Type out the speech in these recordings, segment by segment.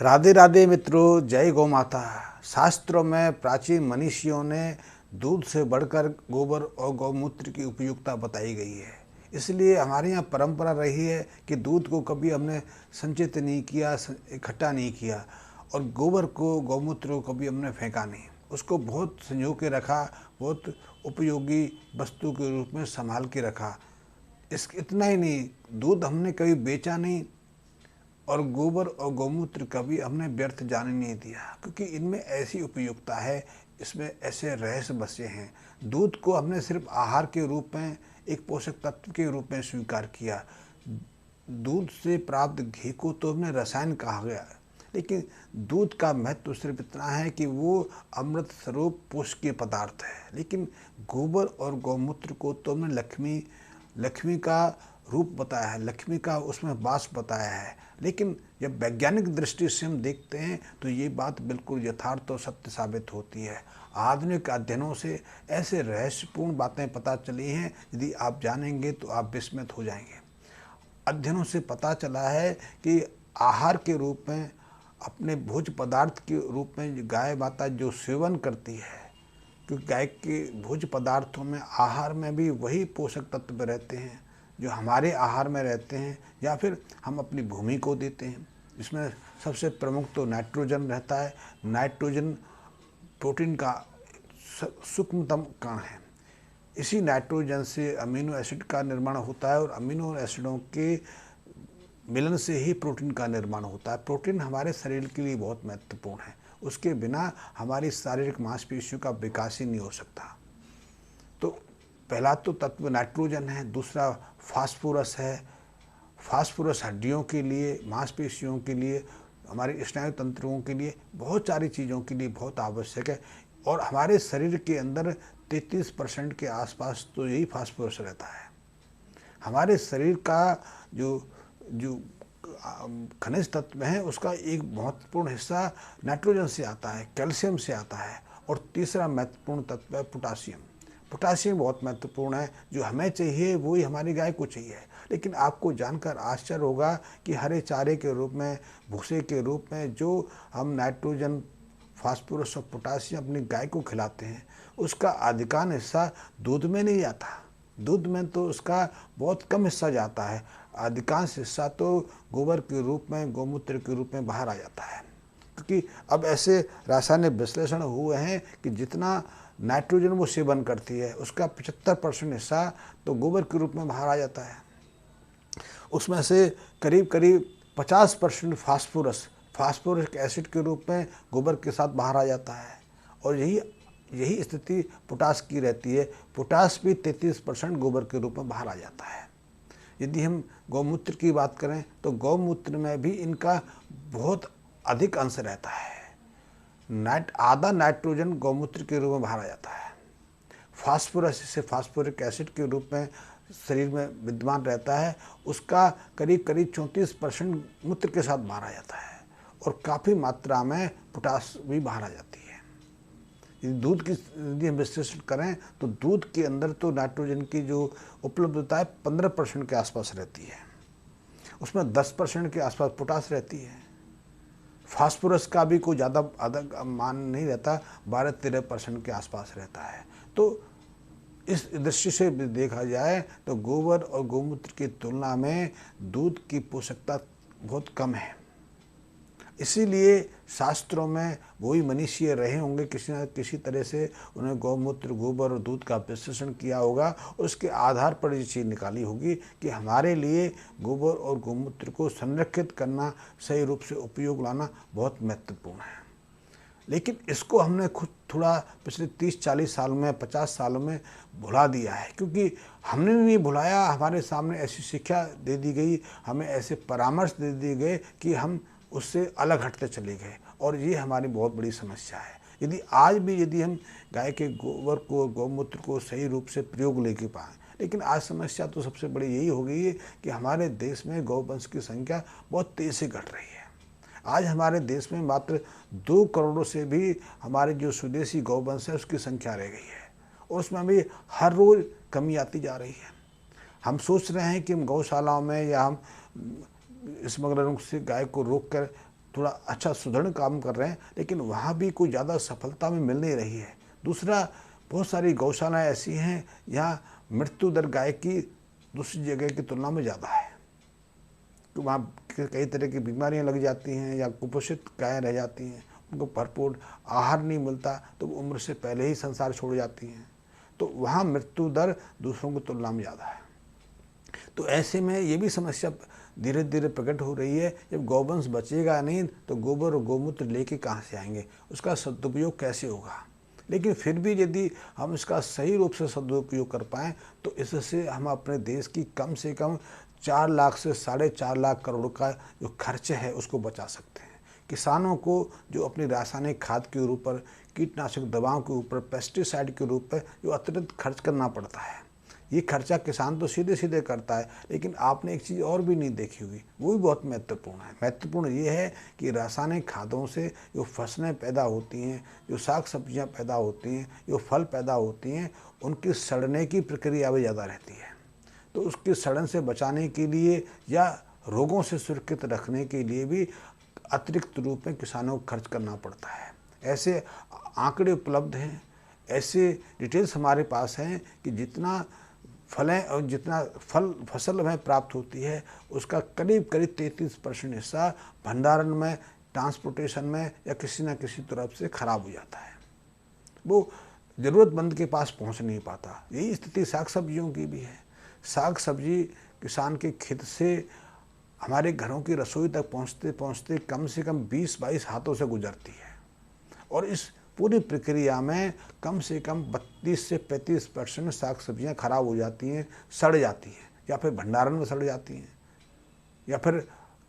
राधे राधे मित्रों, जय गौ माता। शास्त्रों में प्राचीन मनीषियों ने दूध से बढ़कर गोबर और गौमूत्र की उपयुक्तता बताई गई है। इसलिए हमारे यहाँ परंपरा रही है कि दूध को कभी हमने संचित नहीं किया, इकट्ठा नहीं किया, और गोबर को, गौमूत्र को कभी हमने फेंका नहीं। उसको बहुत संजो के रखा, बहुत उपयोगी वस्तु के रूप में संभाल के रखा। इतना ही नहीं, दूध हमने कभी बेचा नहीं और गोबर और गौमूत्र कभी हमने व्यर्थ जाने नहीं दिया, क्योंकि इनमें ऐसी उपयुक्तता है, इसमें ऐसे रहस्य बसे हैं। दूध को हमने सिर्फ आहार के रूप में, एक पोषक तत्व के रूप में स्वीकार किया। दूध से प्राप्त घी को तो हमने रसायन कहा गया, लेकिन दूध का महत्व सिर्फ इतना है कि वो अमृत स्वरूप पोषकीय पदार्थ है। लेकिन गोबर और गौमूत्र को तो हमने लक्ष्मी का रूप बताया है, लक्ष्मी का उसमें वास बताया है। लेकिन जब वैज्ञानिक दृष्टि से हम देखते हैं तो ये बात बिल्कुल यथार्थ और सत्य साबित होती है। आधुनिक अध्ययनों से ऐसे रहस्यपूर्ण बातें पता चली हैं, यदि आप जानेंगे तो आप विस्मित हो जाएंगे। अध्ययनों से पता चला है कि आहार के रूप में, अपने भोज्य पदार्थ के रूप में गाय माता जो सेवन करती है, क्योंकि गाय के भोज्य पदार्थों में, आहार में भी वही पोषक तत्व रहते हैं जो हमारे आहार में रहते हैं या फिर हम अपनी भूमि को देते हैं। इसमें सबसे प्रमुख तो नाइट्रोजन रहता है। नाइट्रोजन प्रोटीन का सूक्ष्मतम कण है। इसी नाइट्रोजन से अमीनो एसिड का निर्माण होता है और अमीनो एसिडों के मिलन से ही प्रोटीन का निर्माण होता है। प्रोटीन हमारे शरीर के लिए बहुत महत्वपूर्ण है। उसके बिना हमारी शारीरिक मांसपेशियों का विकास ही नहीं हो सकता। तो पहला तो तत्व नाइट्रोजन है, दूसरा फास्फोरस है। फास्फोरस हड्डियों के लिए, मांसपेशियों के लिए, हमारे स्नायु तंत्रों के लिए, बहुत सारी चीज़ों के लिए बहुत आवश्यक है। और हमारे शरीर के अंदर 33% के आसपास तो यही फास्फोरस रहता है। हमारे शरीर का जो जो खनिज तत्व है उसका एक महत्वपूर्ण हिस्सा नाइट्रोजन से आता है, कैल्शियम से आता है। और तीसरा महत्वपूर्ण तत्व है पोटासियम। पोटासियम बहुत महत्वपूर्ण है, जो हमें चाहिए वही हमारी गाय को चाहिए। लेकिन आपको जानकर आश्चर्य होगा कि हरे चारे के रूप में, भूसे के रूप में जो हम नाइट्रोजन, फास्फोरस और पोटासियम अपनी गाय को खिलाते हैं, उसका अधिकांश हिस्सा दूध में नहीं जाता। दूध में तो उसका बहुत कम हिस्सा जाता है, अधिकांश हिस्सा तो गोबर के रूप में, गौमूत्र के रूप में बाहर आ जाता है। क्योंकि अब ऐसे रासायनिक विश्लेषण हुए हैं कि जितना नाइट्रोजन वो सेवन करती है, उसका 75% हिस्सा तो गोबर के रूप में बाहर आ जाता है। उसमें से करीब करीब 50% फास्फोरिक एसिड के रूप में गोबर के साथ बाहर आ जाता है। और यही स्थिति पोटास की रहती है। पोटास भी 33% गोबर के रूप में बाहर आ जाता है। यदि हम गौमूत्र की बात करें तो गौमूत्र में भी इनका बहुत अधिक अंश रहता है। आधा नाइट्रोजन गौमूत्र के रूप में बाहर आ जाता है। फास्फोरस से फास्फोरिक एसिड के रूप में शरीर में विद्यमान रहता है, उसका करीब करीब 34% मूत्र के साथ बाहर आ जाता है। और काफ़ी मात्रा में पोटास भी बाहर आ जाती है। यदि हम विश्लेषण करें तो दूध के अंदर तो नाइट्रोजन की जो उपलब्धता है 15% के आसपास रहती है। उसमें 10% के आसपास पोटास रहती है। फास्फोरस का भी कोई ज़्यादा मान नहीं रहता, 12-13% के आसपास रहता है। तो इस दृष्टि से देखा जाए तो गोबर और गौमूत्र की तुलना में दूध की पोषकता बहुत कम है। इसीलिए शास्त्रों में वही मनीषी रहे होंगे, किसी न किसी तरह से उन्होंने गौमूत्र, गोबर और दूध का विश्लेषण किया होगा। उसके आधार पर ये चीज़ निकाली होगी कि हमारे लिए गोबर और गौमूत्र को संरक्षित करना, सही रूप से उपयोग लाना बहुत महत्वपूर्ण है। लेकिन इसको हमने खुद थोड़ा पिछले 30-40 साल में, 50 सालों में भुला दिया है। क्योंकि हमने नहीं भुलाया, हमारे सामने ऐसी शिक्षा दे दी गई, हमें ऐसे परामर्श दे दिए गए कि हम उससे अलग हटते चले गए। और ये हमारी बहुत बड़ी समस्या है। यदि हम गाय के गोबर को, गौमूत्र को सही रूप से प्रयोग लेके पाएँ, लेकिन आज समस्या तो सबसे बड़ी यही हो गई है कि हमारे देश में गौवंश की संख्या बहुत तेज़ी से घट रही है। आज हमारे देश में मात्र 2 करोड़ से भी हमारे जो स्वदेशी गौवंश है उसकी संख्या रह गई है, और उसमें भी हर रोज़ कमी आती जा रही है। हम सोच रहे हैं कि हम गौशालाओं में या हम समग्र रूप से गाय को रोक कर थोड़ा अच्छा सुदृढ़ काम कर रहे हैं, लेकिन वहाँ भी कोई ज़्यादा सफलता में मिल नहीं रही है। दूसरा, बहुत सारी गौशालाएँ ऐसी हैं जहाँ मृत्यु दर गाय की दूसरी जगह की तुलना में ज़्यादा है। तो वहाँ कई तरह की बीमारियाँ लग जाती हैं या कुपोषित गायें रह जाती हैं, उनको भरपूर आहार नहीं मिलता तो वो उम्र से पहले ही संसार छोड़ जाती हैं। तो वहाँ मृत्यु दर दूसरों की तुलना में ज़्यादा है। तो ऐसे में ये भी समस्या धीरे धीरे प्रकट हो रही है, जब गौवंश बचेगा नहीं तो गोबर और गौमूत्र लेके कहाँ से आएंगे, उसका सदुपयोग कैसे होगा। लेकिन फिर भी यदि हम इसका सही रूप से सदुपयोग कर पाएँ तो इससे हम अपने देश की कम से कम 4 लाख से 4.5 लाख करोड़ का जो खर्च है उसको बचा सकते हैं। किसानों को जो अपनी रासायनिक खाद के ऊपर, कीटनाशक दवाओं के ऊपर, पेस्टिसाइड के रूप में जो अतिरिक्त खर्च करना पड़ता है, ये खर्चा किसान तो सीधे सीधे करता है, लेकिन आपने एक चीज़ और भी नहीं देखी हुई, वो भी बहुत महत्वपूर्ण है। महत्वपूर्ण ये है कि रासायनिक खादों से जो फसलें पैदा होती हैं, जो साग सब्जियां पैदा होती हैं, जो फल पैदा होती हैं, उनकी सड़ने की प्रक्रिया भी ज़्यादा रहती है। तो उसके सड़न से बचाने के लिए या रोगों से सुरक्षित रखने के लिए भी अतिरिक्त रूप में किसानों को खर्च करना पड़ता है। ऐसे आंकड़े उपलब्ध हैं, ऐसे डिटेल्स हमारे पास हैं कि जितना फलें और जितना फसल हमें प्राप्त होती है उसका करीब करीब 33% हिस्सा भंडारण में, ट्रांसपोर्टेशन में या किसी न किसी तरफ से खराब हो जाता है, वो ज़रूरतमंद के पास पहुंच नहीं पाता। यही स्थिति साग सब्जियों की भी है। साग सब्जी किसान के खेत से हमारे घरों की रसोई तक पहुंचते पहुंचते कम से कम 20-22 हाथों से गुजरती है, और इस पूरी प्रक्रिया में कम से कम 32 से 35% साग सब्जियाँ खराब हो जाती हैं, सड़ जाती हैं, या फिर भंडारण में सड़ जाती हैं, या फिर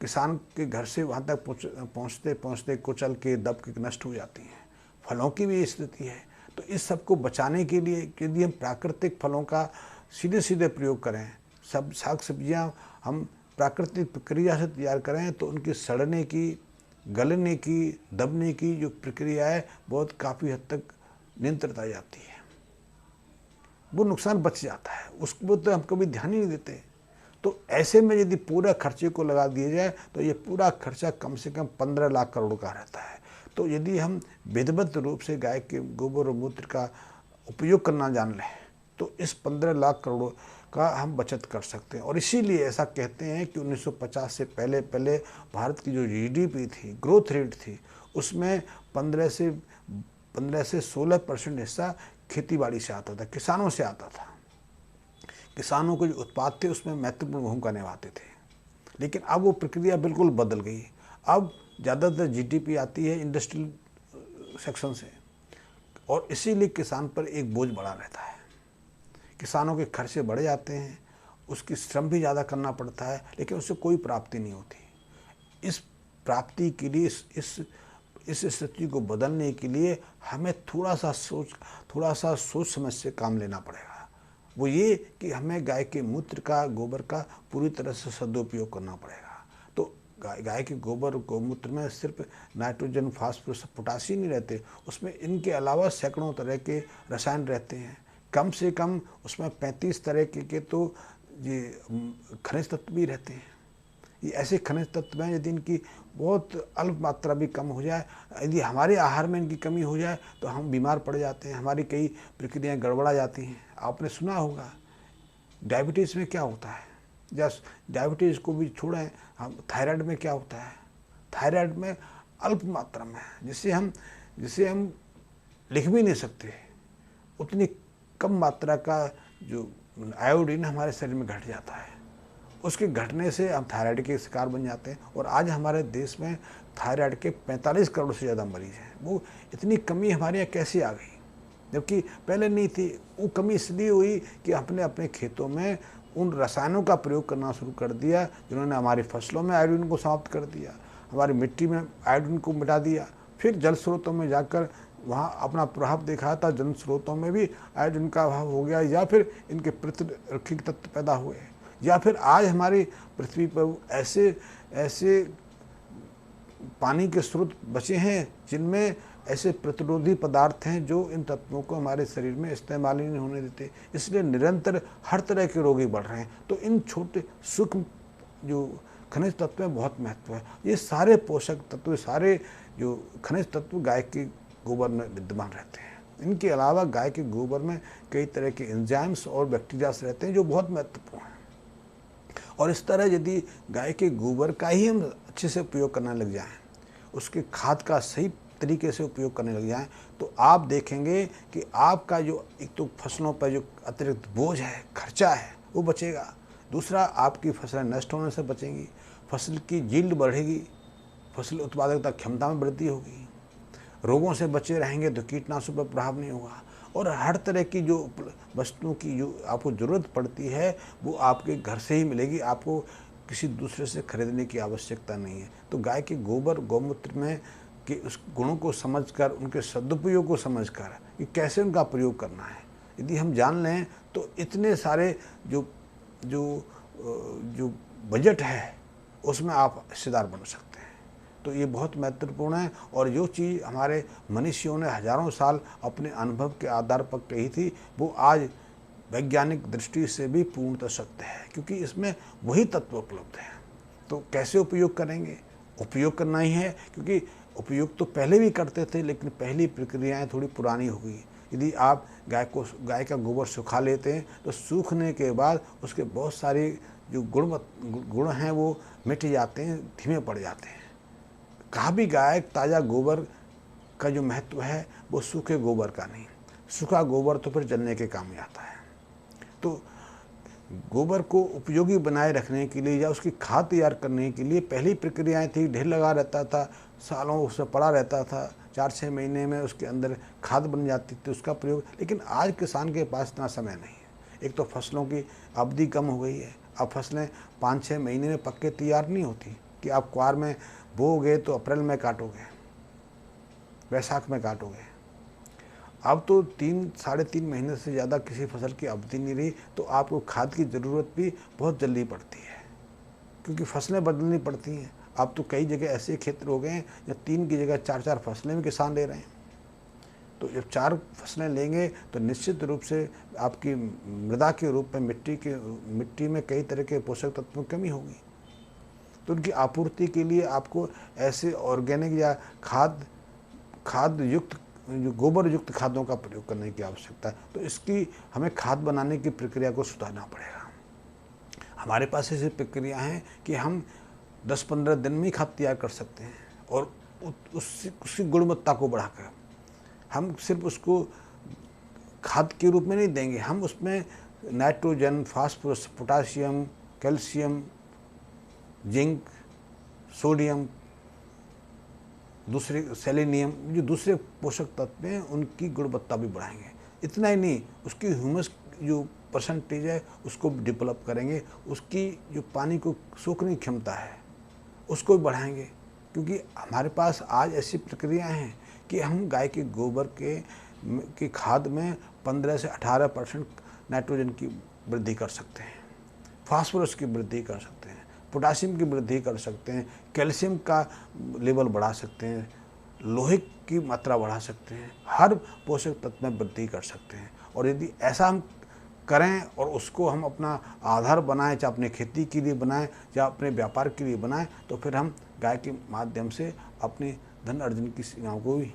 किसान के घर से वहाँ तक पहुँचते पहुँचते कुचल के दब के नष्ट हो जाती हैं। फलों की भी स्थिति है। तो इस सब को बचाने के लिए यदि हम प्राकृतिक फलों का सीधे सीधे प्रयोग करें, सब साग सब्जियाँ हम प्राकृतिक प्रक्रिया से तैयार करें, तो उनकी सड़ने की, गलने की, दबने की जो प्रक्रिया है बहुत काफ़ी हद तक नियंत्रित आ जाती है, वो नुकसान बच जाता है, उसको तो हम कभी ध्यान ही नहीं देते। तो ऐसे में यदि पूरा खर्चे को लगा दिया जाए तो ये पूरा खर्चा कम से कम 15 लाख करोड़ का रहता है। तो यदि हम विधिवत रूप से गाय के गोबर और मूत्र का उपयोग करना जान लें तो इस 15 लाख करोड़ का हम बचत कर सकते हैं। और इसीलिए ऐसा कहते हैं कि 1950 से पहले पहले भारत की जो जीडीपी थी, ग्रोथ रेट थी, उसमें 15 से 16% हिस्सा खेतीबाड़ी से आता था, किसानों से आता था। किसानों के जो उत्पाद थे उसमें महत्वपूर्ण भूमिका निभाते थे। लेकिन अब वो प्रक्रिया बिल्कुल बदल गई। अब ज़्यादातर जीडीपी आती है इंडस्ट्रियल सेक्शन से, और इसीलिए किसान पर एक बोझ बढ़ा रहता है। किसानों के खर्चे बढ़ जाते हैं, उसकी श्रम भी ज़्यादा करना पड़ता है, लेकिन उससे कोई प्राप्ति नहीं होती। इस प्राप्ति के लिए, इस स्थिति को बदलने के लिए हमें थोड़ा सा सोच समझ से काम लेना पड़ेगा। वो ये कि हमें गाय के मूत्र का, गोबर का पूरी तरह से सदुपयोग करना पड़ेगा। तो गाय के गोबर और गौमूत्र में सिर्फ नाइट्रोजन, फास्फोरस, पोटासियम नहीं रहते, उसमें इनके अलावा सैकड़ों तरह के रसायन रहते हैं। कम से कम उसमें 35 तरह के तो ये खनिज तत्व भी रहते हैं। ये ऐसे खनिज तत्व हैं यदि इनकी बहुत अल्प मात्रा भी कम हो जाए, यदि हमारे आहार में इनकी कमी हो जाए तो हम बीमार पड़ जाते हैं, हमारी कई प्रक्रियाएं गड़बड़ा जाती हैं। आपने सुना होगा डायबिटीज़ में क्या होता है, जस्ट डायबिटीज़ को भी छोड़ें, हम थायराइड में क्या होता है। थायराइड में अल्प मात्रा में है, जिसे हम लिख भी नहीं सकते, उतनी कम मात्रा का जो आयोडीन हमारे शरीर में घट जाता है। उसके घटने से हम थायराइड के शिकार बन जाते हैं। और आज हमारे देश में थायराइड के 45 करोड़ से ज़्यादा मरीज हैं। वो इतनी कमी हमारे यहाँ कैसे आ गई, जबकि पहले नहीं थी। वो कमी इसलिए हुई कि हमने अपने खेतों में उन रसायनों का प्रयोग करना शुरू कर दिया जिन्होंने हमारी फसलों में आयोडीन को समाप्त कर दिया, हमारी मिट्टी में आयोडीन को मिटा दिया। फिर जल स्रोतों में जाकर वहाँ अपना प्रभाव देखा था, जल स्रोतों में भी आयोडीन का अभाव हो गया, या फिर इनके प्रतिरक्षक तत्व पैदा हुए, या फिर आज हमारी पृथ्वी पर ऐसे पानी के स्रोत बचे हैं जिनमें ऐसे प्रतिरोधी पदार्थ हैं जो इन तत्वों को हमारे शरीर में इस्तेमाल ही नहीं होने देते। इसलिए निरंतर हर तरह के रोगी बढ़ रहे हैं। तो इन छोटे सूक्ष्म जो खनिज तत्व में बहुत महत्व है। ये सारे पोषक तत्व, सारे जो खनिज तत्व गाय के गोबर में विद्यमान रहते हैं। इनके अलावा गाय के गोबर में कई तरह के एंजाइम्स और बैक्टीरियाज रहते हैं जो बहुत महत्वपूर्ण हैं। और इस तरह यदि गाय के गोबर का ही हम अच्छे से उपयोग करने लग जाएं, उसके खाद का सही तरीके से उपयोग करने लग जाएं, तो आप देखेंगे कि आपका जो एक तो फसलों पर जो अतिरिक्त बोझ है, खर्चा है, वो बचेगा। दूसरा, आपकी फसलें नष्ट होने से बचेंगी, फसल की यील्ड बढ़ेगी, फसल उत्पादकता क्षमता में वृद्धि होगी, रोगों से बचे रहेंगे तो कीटनाशकों पर प्रभाव नहीं होगा, और हर तरह की जो वस्तुओं की जो आपको ज़रूरत पड़ती है वो आपके घर से ही मिलेगी, आपको किसी दूसरे से खरीदने की आवश्यकता नहीं है। तो गाय के गोबर गौमूत्र में कि उस गुणों को समझकर, उनके सदुपयोग को समझकर कि कैसे उनका प्रयोग करना है, यदि हम जान लें तो इतने सारे जो जो जो बजट है उसमें आप हिस्सेदार बन सकते हैं। तो ये बहुत महत्वपूर्ण है। और जो चीज़ हमारे मनीषियों ने हजारों साल अपने अनुभव के आधार पर कही थी, वो आज वैज्ञानिक दृष्टि से भी पूर्णतः सत्य है, क्योंकि इसमें वही तत्व उपलब्ध हैं। तो कैसे उपयोग करेंगे? उपयोग करना ही है, क्योंकि उपयोग तो पहले भी करते थे, लेकिन पहली प्रक्रियाएं थोड़ी पुरानी हो गई। यदि आप गाय का गोबर सुखा लेते हैं तो सूखने के बाद उसके बहुत सारे जो गुण हैं वो मिट जाते हैं, धीमे पड़ जाते हैं। कहा भी गाय ताज़ा गोबर का जो महत्व है वो सूखे गोबर का नहीं, सूखा गोबर तो फिर जलने के काम में आता है। तो गोबर को उपयोगी बनाए रखने के लिए या उसकी खाद तैयार करने के लिए पहली प्रक्रियाएं थी, ढेर लगा रहता था, सालों उससे पड़ा रहता था, 4-6 महीने में उसके अंदर खाद बन जाती थी, उसका प्रयोग। लेकिन आज किसान के पास इतना समय नहीं है। एक तो फसलों की अवधि कम हो गई है, अब फसलें 5-6 महीने में पक्के तैयार नहीं होती कि आप क्वार में बोओगे तो अप्रैल में काटोगे, वैसाख में काटोगे। अब तो 3-3.5 महीने से ज़्यादा किसी फसल की अवधि नहीं रही, तो आपको खाद की ज़रूरत भी बहुत जल्दी पड़ती है, क्योंकि फसलें बदलनी पड़ती हैं। अब तो कई जगह ऐसे क्षेत्र हो गए हैं जहाँ 3 की जगह 4-4 फसलें भी किसान ले रहे हैं। तो जब 4 फसलें लेंगे तो निश्चित रूप से आपकी मृदा के रूप में मिट्टी में कई तरह के पोषक तत्वों की कमी होगी। तो उनकी आपूर्ति के लिए आपको ऐसे ऑर्गेनिक या खाद युक्त, जो गोबर युक्त खादों का प्रयोग करने की आवश्यकता है। तो इसकी हमें खाद बनाने की प्रक्रिया को सुधारना पड़ेगा। हमारे पास ऐसी प्रक्रिया हैं कि हम 10-15 दिन में ही खाद तैयार कर सकते हैं, और उसकी गुणवत्ता को बढ़ाकर हम सिर्फ उसको खाद के रूप में नहीं देंगे, हम उसमें nitrogen, phosphorus, potassium, calcium, zinc, sodium, दूसरे सेलेनियम, जो दूसरे पोषक तत्व हैं उनकी गुणवत्ता भी बढ़ाएंगे। इतना ही नहीं, उसकी ह्यूमस जो परसेंटेज है उसको डेवलप करेंगे, उसकी जो पानी को सोखने की क्षमता है उसको भी बढ़ाएंगे। क्योंकि हमारे पास आज ऐसी प्रक्रियाएं हैं कि हम गाय के गोबर के खाद में 15 से 18% नाइट्रोजन की वृद्धि कर सकते हैं, फास्फोरस की वृद्धि कर सकते हैं, पोटासियम की वृद्धि कर सकते हैं, कैल्शियम का लेवल बढ़ा सकते हैं, लोहे की मात्रा बढ़ा सकते हैं, हर पोषक तत्व में वृद्धि कर सकते हैं। और यदि ऐसा हम करें और उसको हम अपना आधार बनाएं, चाहे अपने खेती के लिए बनाएं या अपने व्यापार के लिए बनाएं, तो फिर हम गाय के माध्यम से अपनी धन अर्जन की सीमाओं को भी